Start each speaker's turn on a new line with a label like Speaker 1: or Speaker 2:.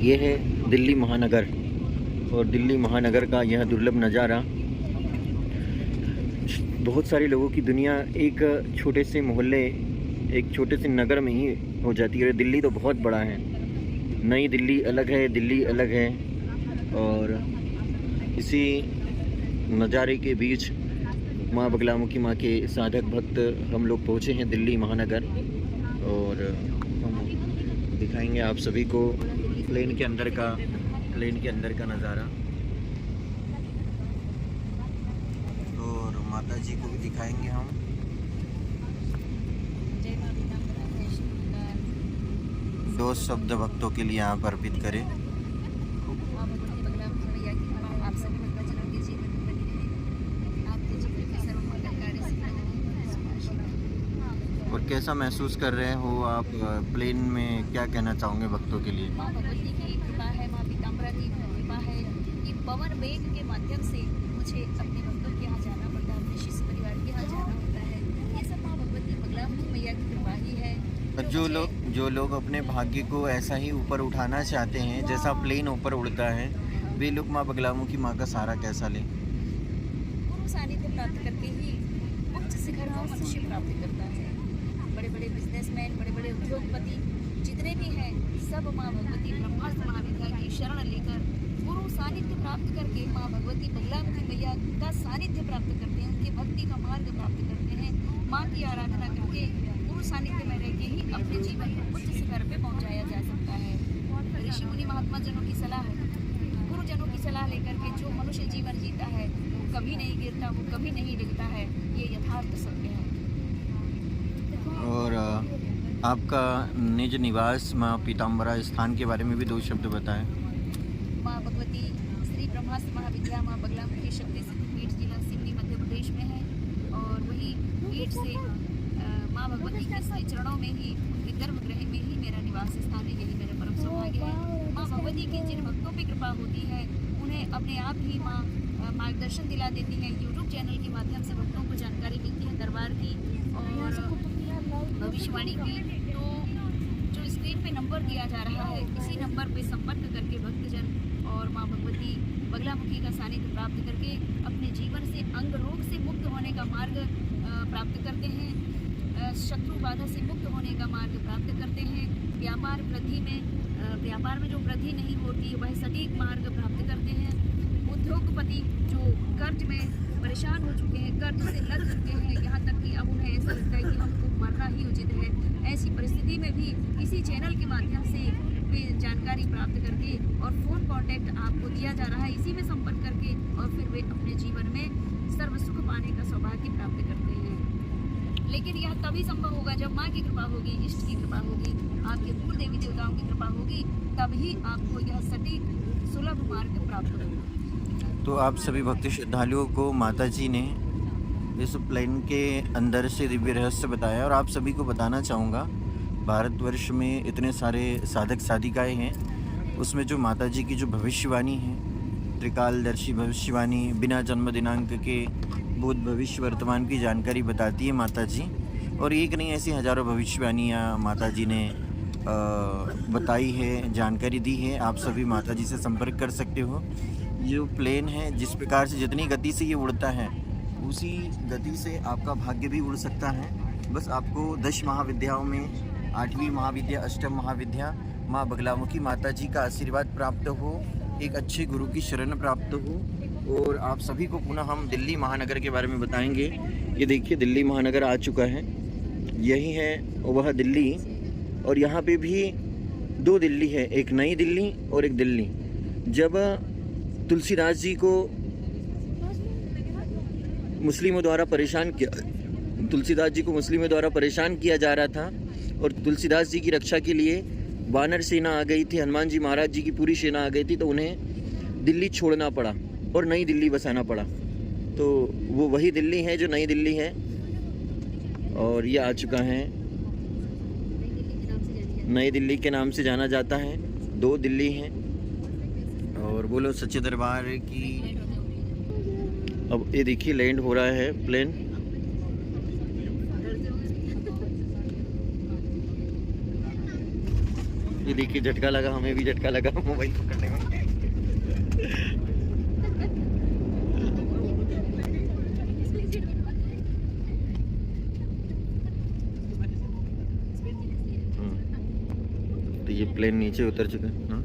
Speaker 1: ये है दिल्ली महानगर और दिल्ली महानगर का यह दुर्लभ नज़ारा। बहुत सारे लोगों की दुनिया एक छोटे से मोहल्ले, एक छोटे से नगर में ही हो जाती है। दिल्ली तो बहुत बड़ा है, नई दिल्ली अलग है, दिल्ली अलग है। और इसी नज़ारे के बीच माँ बगलामुखी माँ के साधक भक्त हम लोग पहुँचे हैं दिल्ली महानगर। और हम दिखाएंगे आप सभी को प्लेन के अंदर का नज़ारा, और माता जी को भी दिखाएंगे हम। दो शब्द भक्तों के लिए आप अर्पित करें। और कैसा महसूस कर रहे हो आप प्लेन में, क्या कहना चाहोगे भक्तों के लिए?
Speaker 2: माँ भगवती की कृपा है, माँ पीताम्बरा की कृपा है कि पवन वेग के माध्यम से मुझे अपने भक्तों के यहाँ जाना पड़ता है, अपने शिष्य परिवार के यहाँ जाना होता है। ये सब माँ भगवती बगलामुखी मैया की कृपा ही है।
Speaker 1: जो लोग अपने भाग्य को ऐसा ही ऊपर उठाना चाहते हैं जैसा प्लेन ऊपर उड़ता है, वे लोग माँ बगलामुखी माँ का सहारा कैसा लें?
Speaker 2: गुरु सानिध्य प्राप्त करके ही उच्च शिखर को मनुष्य प्राप्त करता है। बड़े बड़े बिजनेसमैन, बड़े बड़े उद्योगपति जितने भी हैं, सब माँ भगवती ब्रह्मास्त्र महाविद्या की शरण लेकर गुरु सानिध्य प्राप्त करके माँ भगवती बगलामुखी मैया का सानिध्य प्राप्त करते हैं, उनके भक्ति का मार्ग प्राप्त करते हैं। माँ की आराधना करके गुरु सानिध्य में रह के ही अपने जीवन को उच्च शिखर पे पहुँचाया जा सकता है। ऋषि मुनि महात्मा जनों की सलाह, गुरुजनों की सलाह लेकर के जो मनुष्य जीवन जीता है वो कभी नहीं गिरता, वो कभी नहीं डिगता है, ये यथार्थ सत्य है।
Speaker 1: और आपका निज निवास माँ पीताम्बरा स्थान के बारे में भी दो शब्द बताएं।
Speaker 2: माँ भगवती श्री ब्रह्मास्त्र महाविद्या माँ बगलामुखी शक्ति सिद्धपीठ जिला सिवनी मध्य प्रदेश में है। और वही पीठ से माँ भगवती के श्री चरणों में ही, उनके गर्भगृह में ही मेरा निवास स्थान है। यही मेरा परम सौभाग्य है। माँ भगवती की जिन भक्तों पर कृपा होती है उन्हें अपने आप ही माँ मार्गदर्शन दिला देती है। यूट्यूब चैनल के माध्यम से भक्तों को जानकारी मिलती है दरबार की और भविष्यवाणी की। तो जो स्क्रीन पे नंबर दिया जा रहा है, इसी नंबर पे संपर्क करके भक्तजन और माँ भगवती बगलामुखी का सानिध्य प्राप्त करके अपने जीवन से अंग रोग से मुक्त होने का मार्ग प्राप्त करते हैं, शत्रु बाधा से मुक्त होने का मार्ग प्राप्त करते हैं। व्यापार में जो वृद्धि नहीं होती वह सटीक मार्ग प्राप्त करते हैं। उद्योगपति जो कर्ज में परेशान हो चुके हैं, कर्ज से लग चुके हैं, यहाँ तक कि अब उन्हें ऐसा लगता है कि हमको मरना ही उचित है, ऐसी परिस्थिति में भी इसी चैनल के माध्यम से वे जानकारी प्राप्त करके और फ़ोन कॉन्टैक्ट आपको दिया जा रहा है, इसी में संपर्क करके और फिर वे अपने जीवन में सर्व सुख पाने का सौभाग्य प्राप्त करते हैं। लेकिन यह तभी संभव होगा जब माँ की कृपा होगी, इष्ट की कृपा होगी, आपके कुल देवी देवताओं की कृपा होगी, तभी आपको यह सटीक सुलभ मार्ग प्राप्त होगा।
Speaker 1: तो आप सभी भक्त श्रद्धालुओं को माता जी ने इस प्लेन के अंदर से दिव्य रहस्य बताया। और आप सभी को बताना चाहूँगा, भारतवर्ष में इतने सारे साधक साधिकाएँ हैं, उसमें जो माता जी की जो भविष्यवाणी है, त्रिकालदर्शी भविष्यवाणी, बिना जन्म दिनांक के भूत भविष्य वर्तमान की जानकारी बताती है माता जी। और एक नहीं, ऐसी हज़ारों भविष्यवाणियाँ माता जी ने बताई है, जानकारी दी है। आप सभी माता जी से संपर्क कर सकते हो। जो प्लेन है, जिस प्रकार से जितनी गति से ये उड़ता है, उसी गति से आपका भाग्य भी उड़ सकता है। बस आपको 10 महाविद्याओं में 8वीं महाविद्या, अष्टम महाविद्या माँ बगलामुखी माता जी का आशीर्वाद प्राप्त हो, एक अच्छे गुरु की शरण प्राप्त हो। और आप सभी को पुनः हम दिल्ली महानगर के बारे में बताएंगे। ये देखिए, दिल्ली महानगर आ चुका है, यही है वह दिल्ली। और यहाँ पे भी 2 दिल्ली है, एक नई दिल्ली और एक दिल्ली। जब तुलसीदास जी को मुस्लिमों द्वारा परेशान किया जा रहा था और तुलसीदास जी की रक्षा के लिए वानर सेना आ गई थी, हनुमान जी महाराज जी की पूरी सेना आ गई थी, तो उन्हें दिल्ली छोड़ना पड़ा और नई दिल्ली बसाना पड़ा। तो वो वही दिल्ली है जो नई दिल्ली है। और ये आ चुका है, नई दिल्ली के नाम से जाना जाता है। 2 दिल्ली हैं। और बोलो सच्चे दरबार की। अब ये देखिए, लैंड हो रहा है प्लेन। ये देखिए झटका लगा, हमें भी झटका लगा मोबाइल पकड़ने में। तो ये प्लेन नीचे उतर चुका है। हाँ